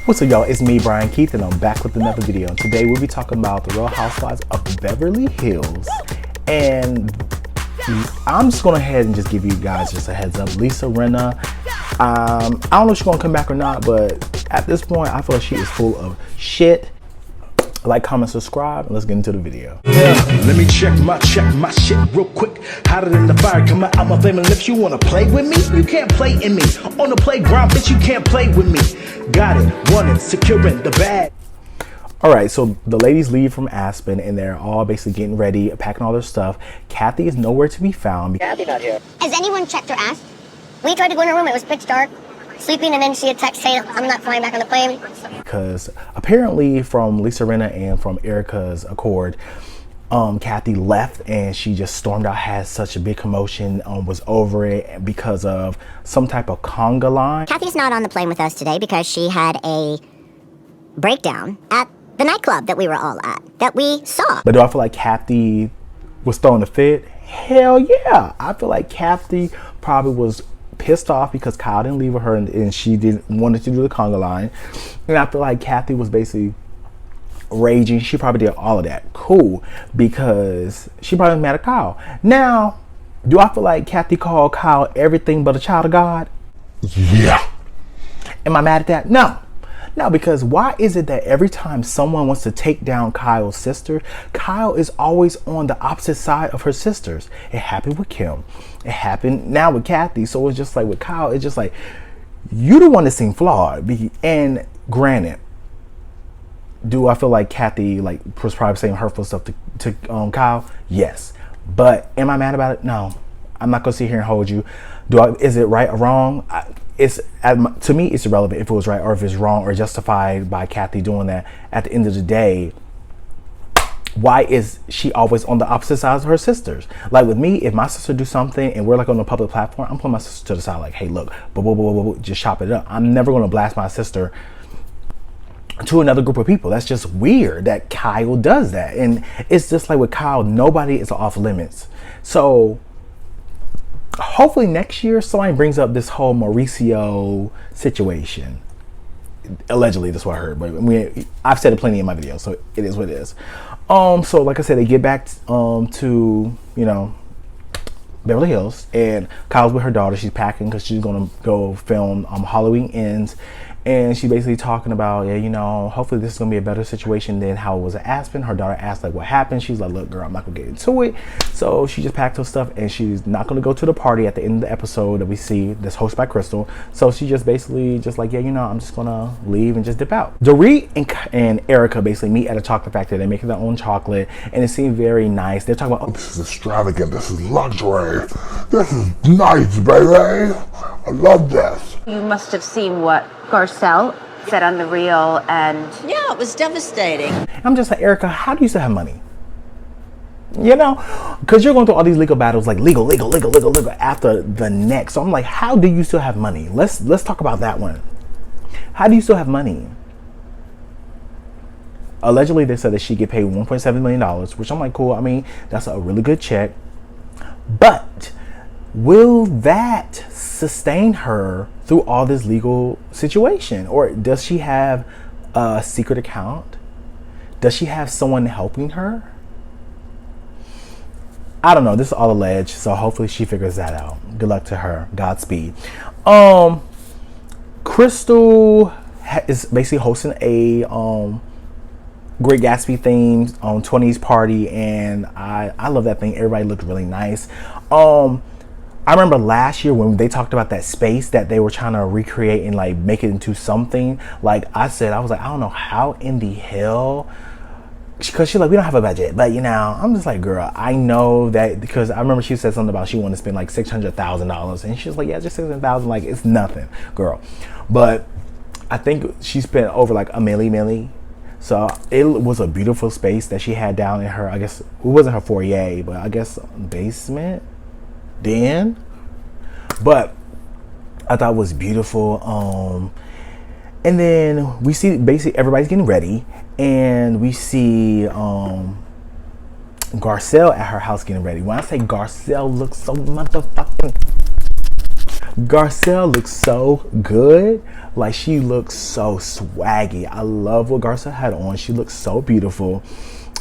What's up, y'all? It's me, Brian Keith, and I'm back with another video. And today we'll be talking about the Real Housewives of Beverly Hills. And I'm just going to head and just give you guys just a heads up. Lisa Rinna, I don't know if she's going to come back or not, but at this point, I feel like she is full of shit. Like, comment, subscribe, and let's get into the video. Yeah, let me check my shit real quick. Hotter than the fire coming out my flaming lips. You wanna play with me? You can't play in me. On the playground, bitch, you can't play with me. Got it, won it, securing the bag. All right, so the ladies leave from Aspen, and they're all basically getting ready, packing all their stuff. Kathy is nowhere to be found. Kathy not here. Has anyone checked her ass? We tried to go in her room. It was pitch dark. Sleeping, and then she had text saying, I'm not flying back on the plane. Because apparently from Lisa Rinna and from Erica's accord, Kathy left and she just stormed out, had such a big commotion, was over it because of some type of conga line. Kathy's not on the plane with us today because she had a breakdown at the nightclub that we were all at, that we saw. But do I feel like Kathy was throwing a fit? Hell yeah. I feel like Kathy probably was pissed off because Kyle didn't leave with her and she didn't wanted to do the conga line. And I feel like Kathy was basically raging. She probably did all of that. Cool. Because she probably was mad at Kyle. Now, do I feel like Kathy called Kyle everything but a child of God? Yeah. Am I mad at that? No. No, because why is it that every time someone wants to take down Kyle's sister, Kyle is always on the opposite side of her sisters? It happened with Kim. It happened now with Kathy. So it's just like with Kyle, it's just like, you the one that seemed flawed. And granted, do I feel like Kathy was probably saying hurtful stuff to Kyle? Yes. But am I mad about it? No. I'm not going to sit here and hold you. Is it right or wrong? To me, it's irrelevant if it was right or if it's wrong or justified by Kathy doing that. At the end of the day, why is she always on the opposite sides of her sisters? Like with me, if my sister do something and we're like on a public platform, I'm putting my sister to the side like, hey, look, just chop it up. I'm never going to blast my sister to another group of people. That's just weird that Kyle does that. And it's just like with Kyle, nobody is off limits. So hopefully next year somebody brings up this whole Mauricio situation. Allegedly, that's what I heard, but I've said it plenty in my videos, so it is what it is. So like I said, they get back to Beverly Hills, and Kyle's with her daughter. She's packing because she's gonna go film Halloween Ends. And she basically talking about, yeah, hopefully this is going to be a better situation than how it was at Aspen. Her daughter asked, like, what happened? She's like, look, girl, I'm not going to get into it. So she just packed her stuff, and she's not going to go to the party at the end of the episode that we see that's hosted by Crystal. So she just basically like, yeah, I'm just going to leave and just dip out. Dorit and Erica basically meet at a chocolate factory. They're making their own chocolate, and it seemed very nice. They're talking about, this is extravagant. This is luxury. This is nice, baby. I love this. You must have seen what Garcelle said on The Real, and yeah, it was devastating. I'm just like, Erica, how do you still have money? Because you're going through all these legal battles, like legal after the next. So I'm like, how do you still have money? Let's talk about that one. How do you still have money? Allegedly, they said that she get paid $1.7 million, which I'm like, cool. I mean, that's a really good check. But will that sustain her through all this legal situation? Or does she have a secret account? Does she have someone helping her? I don't know. This is all alleged, so hopefully she figures that out. Good luck to her. Godspeed. Crystal is basically hosting a Great Gatsby themed 20s party, and I love that thing. Everybody looked really nice. I remember last year when they talked about that space that they were trying to recreate and like make it into something. Like I was like, I don't know how in the hell, because she's like, we don't have a budget, but I'm just like, girl, I know that, because I remember she said something about she wanted to spend like $600,000, and she's like, yeah, just $600,000, like it's nothing, girl. But I think she spent over like a milli. So it was a beautiful space that she had down in her, I guess it wasn't her foyer, but I guess basement. Then, but I thought it was beautiful. And then we see basically everybody's getting ready, and we see Garcelle at her house getting ready. When I say Garcelle looks so motherfucking Garcelle looks so good. Like, she looks so swaggy. I love what Garcelle had on. She looks so beautiful.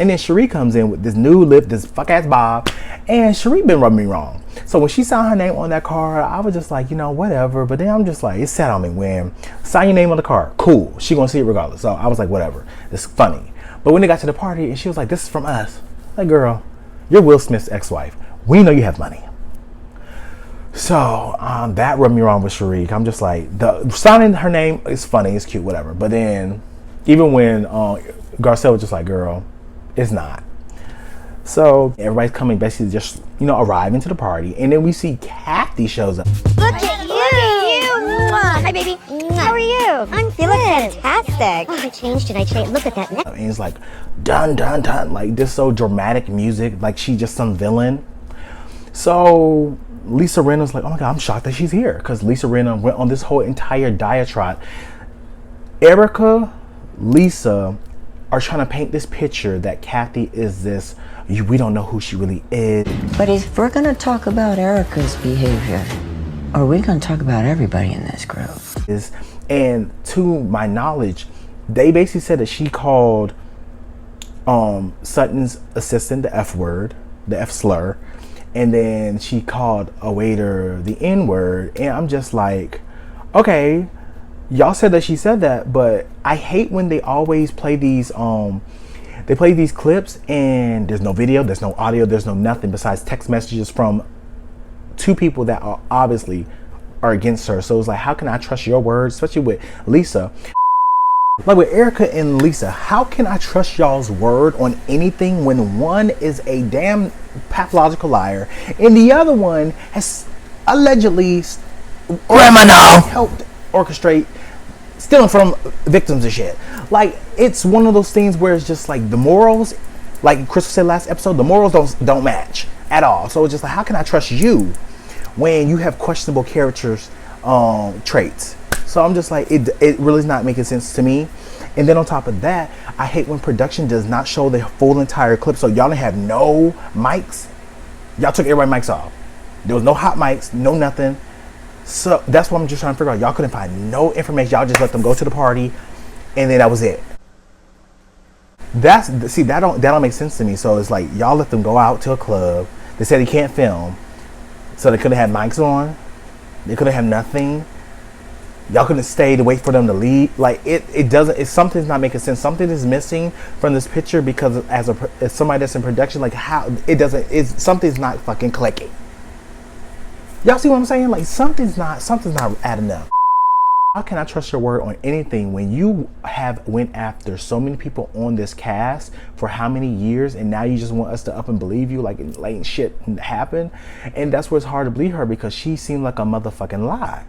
And then Cherie comes in with this new lip, this fuck ass bob, and Cherie been rubbing me wrong. So when she signed her name on that card, I was just like, you know, whatever. But then I'm just like, it sat on me when sign your name on the card. Cool. She gonna see it regardless. So I was like, whatever. It's funny. But when they got to the party and she was like, this is from us. Like, girl, you're Will Smith's ex-wife. We know you have money. So that rubbed me wrong with Cherie. I'm just like, the signing her name is funny, it's cute, whatever. But then even when Garcelle was just like, girl, it's not. So everybody's coming, basically just, you know, arriving to the party. And then we see Kathy shows up. Look at you! Hi, baby. How are you? I'm good. You look fantastic. Oh, I changed it. Look at that. And it's like, dun, dun, dun. Like, this so dramatic music. Like, she's just some villain. So Lisa Rinna's like, oh my God, I'm shocked that she's here. Because Lisa Rinna went on this whole entire diatribe. Erica, Lisa are trying to paint this picture that Kathy is this, we don't know who she really is. But if we're gonna talk about Erica's behavior, are we gonna talk about everybody in this group? And to my knowledge, they basically said that she called Sutton's assistant the F word, the F slur, and then she called a waiter the N word. And I'm just like, okay, y'all said that she said that, but I hate when they always play these clips and there's no video, there's no audio, there's no nothing besides text messages from two people that are obviously are against her. So it's like, how can I trust your words, especially with Lisa? Like with Erica and Lisa, how can I trust y'all's word on anything when one is a damn pathological liar and the other one has allegedly helped orchestrate stealing from victims and shit? Like, it's one of those things where it's just like the morals, like Crystal said last episode, the morals don't match at all. So it's just like, how can I trust you when you have questionable characters traits? So I'm just like, it really is not making sense to me. And then on top of that, I hate when production does not show the full entire clip. So y'all didn't have no mics. Y'all took everybody's mics off. There was no hot mics, no nothing. So that's what I'm just trying to figure out. Y'all couldn't find no information. Y'all just let them go to the party, and then that was it. That don't make sense to me. So it's like, y'all let them go out to a club. They said they can't film, so they couldn't have mics on. They couldn't have nothing. Y'all couldn't stay to wait for them to leave. Like, something's not making sense. Something is missing from this picture because as somebody that's in production, like, something's not fucking clicking. Y'all see what I'm saying? Like, something's not adding up. How can I trust your word on anything when you have went after so many people on this cast for how many years, and now you just want us to up and believe you like shit happened? And that's where it's hard to believe her, because she seemed like a motherfucking lie.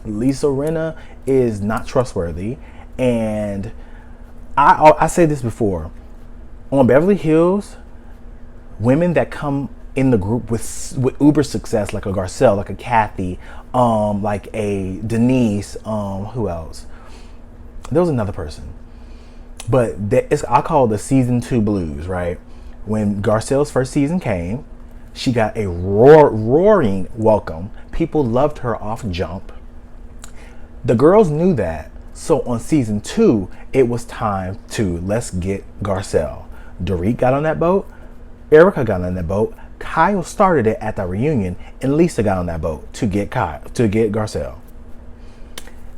Lisa Rinna is not trustworthy, and I said this before. On Beverly Hills, women that come in the group with uber success, like a Garcelle, like a Kathy, like a Denise, who else? There was another person, but I call it the season 2 blues, right? When Garcelle's first season came, she got a roaring welcome. People loved her off jump. The girls knew that, so on season 2, it was time to let's get Garcelle. Dorit got on that boat. Erica got on that boat. Kyle started it at the reunion, and Lisa got on that boat to get Garcelle.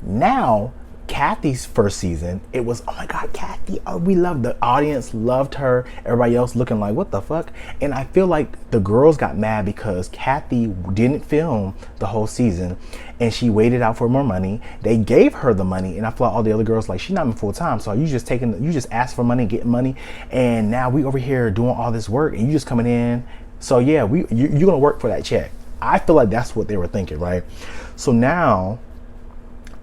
Now, Kathy's first season, it was, oh my God, Kathy, oh, we loved, the audience loved her. Everybody else looking like, what the fuck? And I feel like the girls got mad because Kathy didn't film the whole season, and she waited out for more money. They gave her the money, and I feel like all the other girls like, she's not in full time, so you just asked for money, getting money, and now we over here doing all this work, and you just coming in. So yeah, you're gonna work for that check. I feel like that's what they were thinking, right? So now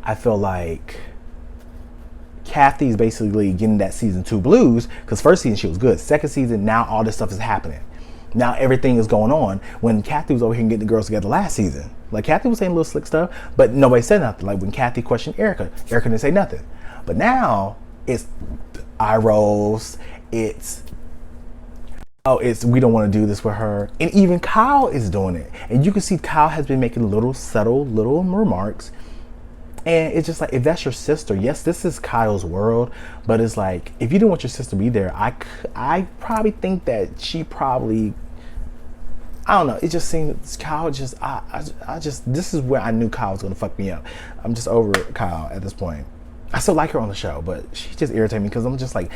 I feel like Kathy's basically getting that season 2 blues, because first season she was good. Second season, now all this stuff is happening. Now everything is going on. When Kathy was over here and getting the girls together last season, like Kathy was saying little slick stuff, but nobody said nothing. Like when Kathy questioned Erica didn't say nothing. But now it's eye rolls, it's oh, it's we don't want to do this with her. And even Kyle is doing it. And you can see Kyle has been making little subtle little remarks. And it's just like, if that's your sister, yes, this is Kyle's world, but it's like, if you didn't want your sister to be there, I probably think that she probably, I don't know, it just seems Kyle just, I just, this is where I knew Kyle was gonna fuck me up. I'm just over Kyle at this point. I still like her on the show, but she just irritates me because I'm just like,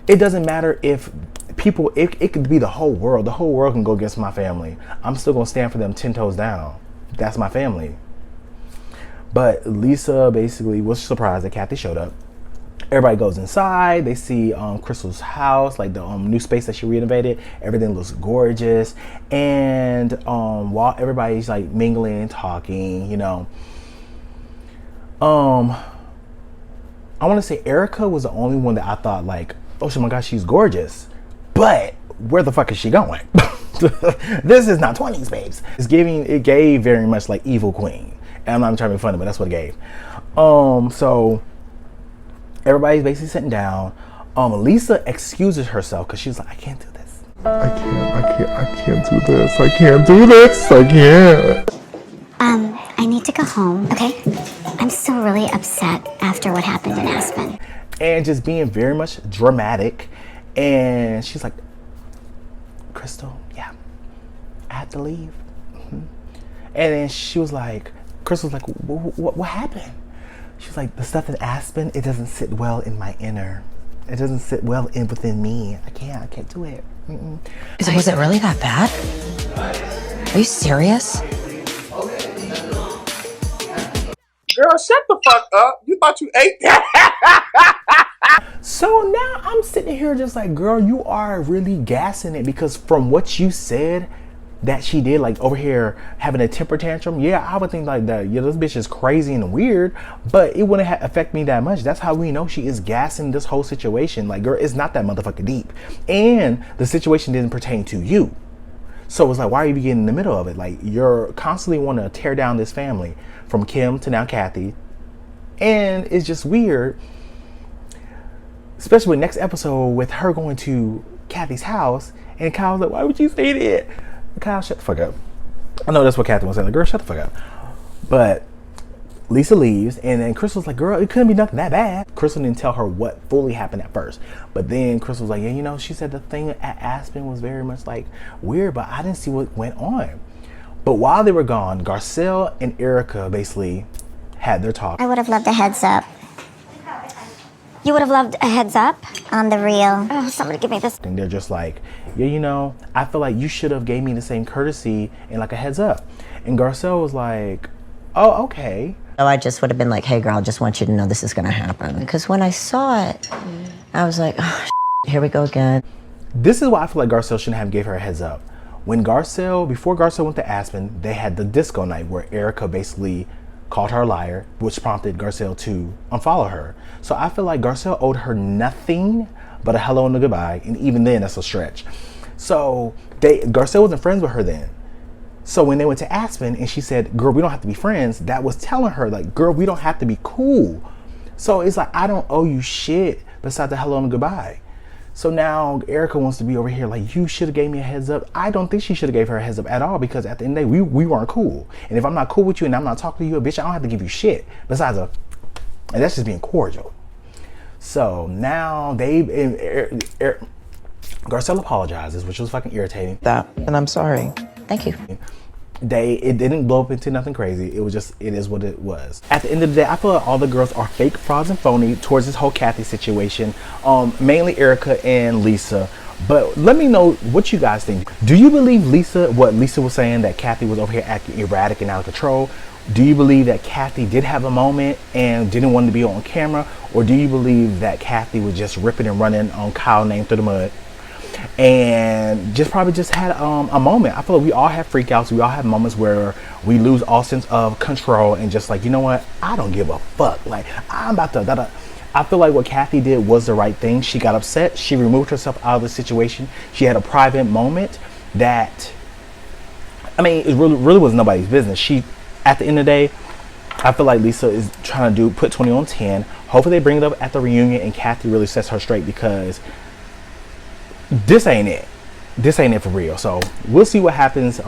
it doesn't matter if people, it could be the whole world can go against my family. I'm still gonna stand for them 10 toes down. That's my family. But Lisa basically was surprised that Kathy showed up. Everybody goes inside. They see Crystal's house, like the new space that she renovated. Everything looks gorgeous. And while everybody's like mingling and talking, you know, I want to say Erica was the only one that I thought like, oh my gosh, she's gorgeous. But where the fuck is she going? This is not 20s, babes. It gave very much like Evil Queen. And I'm not trying to be funny, but that's what it gave. So everybody's basically sitting down. Lisa excuses herself because she's like, I can't do this. I can't do this. I can't do this. I can't. I need to go home. Okay. I'm still really upset after what happened in Aspen. And just being very much dramatic. And she's like, Crystal, yeah, I had to leave. And then she was like, Crystal's like, what happened? She's like, the stuff in Aspen, it doesn't sit well in my inner. It doesn't sit well within me. I can't do it. So was it really that bad? Are you serious? Girl, shut the fuck up. You thought you ate that? So now I'm sitting here just like, girl, you are really gassing it, because from what you said that she did, like over here having a temper tantrum, yeah, I would think like that, yeah, this bitch is crazy and weird, but it wouldn't affect me that much. That's how we know she is gassing this whole situation. Like, girl, it's not that motherfucking deep. And the situation didn't pertain to you. So it's like, why are you getting in the middle of it? Like, you're constantly want to tear down this family from Kim to now Kathy. And it's just weird. Especially with next episode with her going to Kathy's house and Kyle's like, why would you say that? Kyle, shut the fuck up. I know that's what Kathy was saying. Like, girl, shut the fuck up. But Lisa leaves, and then Crystal's like, girl, it couldn't be nothing that bad. Crystal didn't tell her what fully happened at first. But then Crystal was like, yeah, you know, she said the thing at Aspen was very much like weird, but I didn't see what went on. But while they were gone, Garcelle and Erica basically had their talk. I would have loved a heads up. You would have loved a heads up on the real. Oh, somebody give me this. And they're just like, yeah, you know, I feel like you should have gave me the same courtesy and like a heads up. And Garcelle was like, oh, okay. So I just would have been like, hey girl, I just want you to know this is gonna happen. Because when I saw it, I was like, oh, here we go again. This is why I feel like Garcelle shouldn't have gave her a heads up. When before Garcelle went to Aspen, they had the disco night where Erica basically called her a liar, which prompted Garcelle to unfollow her. So I feel like Garcelle owed her nothing but a hello and a goodbye, and even then, that's a stretch. So Garcelle wasn't friends with her then. So when they went to Aspen and she said, girl, we don't have to be friends, that was telling her like, girl, we don't have to be cool. So it's like, I don't owe you shit besides the hello and goodbye. So now Erica wants to be over here like, you should have gave me a heads up. I don't think she should have gave her a heads up at all, because at the end of the day, we weren't cool. And if I'm not cool with you and I'm not talking to you, bitch, I don't have to give you shit besides and that's just being cordial. So now Garcelle apologizes, which was fucking irritating. And I'm sorry. Thank you. It didn't blow up into nothing crazy. It was just, it is what it was. At the end of the day, I feel like all the girls are fake, frauds, and phony towards this whole Kathy situation. Mainly Erica and Lisa. But let me know what you guys think. Do you believe what Lisa was saying, that Kathy was over here acting erratic and out of control? Do you believe that Kathy did have a moment and didn't want to be on camera? Or do you believe that Kathy was just ripping and running on Kyle name through the mud and probably just had a moment? I feel like we all have freakouts. We all have moments where we lose all sense of control and just like, you know what? I don't give a fuck. Like, I'm about to... I feel like what Kathy did was the right thing. She got upset. She removed herself out of the situation. She had a private moment that, I mean, it really was nobody's business. At the end of the day, I feel like Lisa is trying to put 20 on 10. Hopefully they bring it up at the reunion and Kathy really sets her straight, because this ain't it. this ain't it for real. So we'll see what happens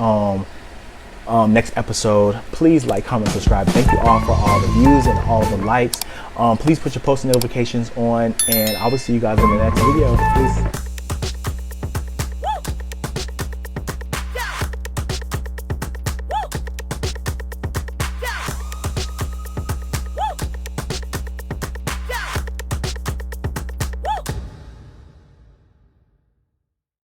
next episode. Please like, comment, subscribe. Thank you all for all the views and all the likes. Please put your post notifications on, and I will see you guys in the next video. Peace.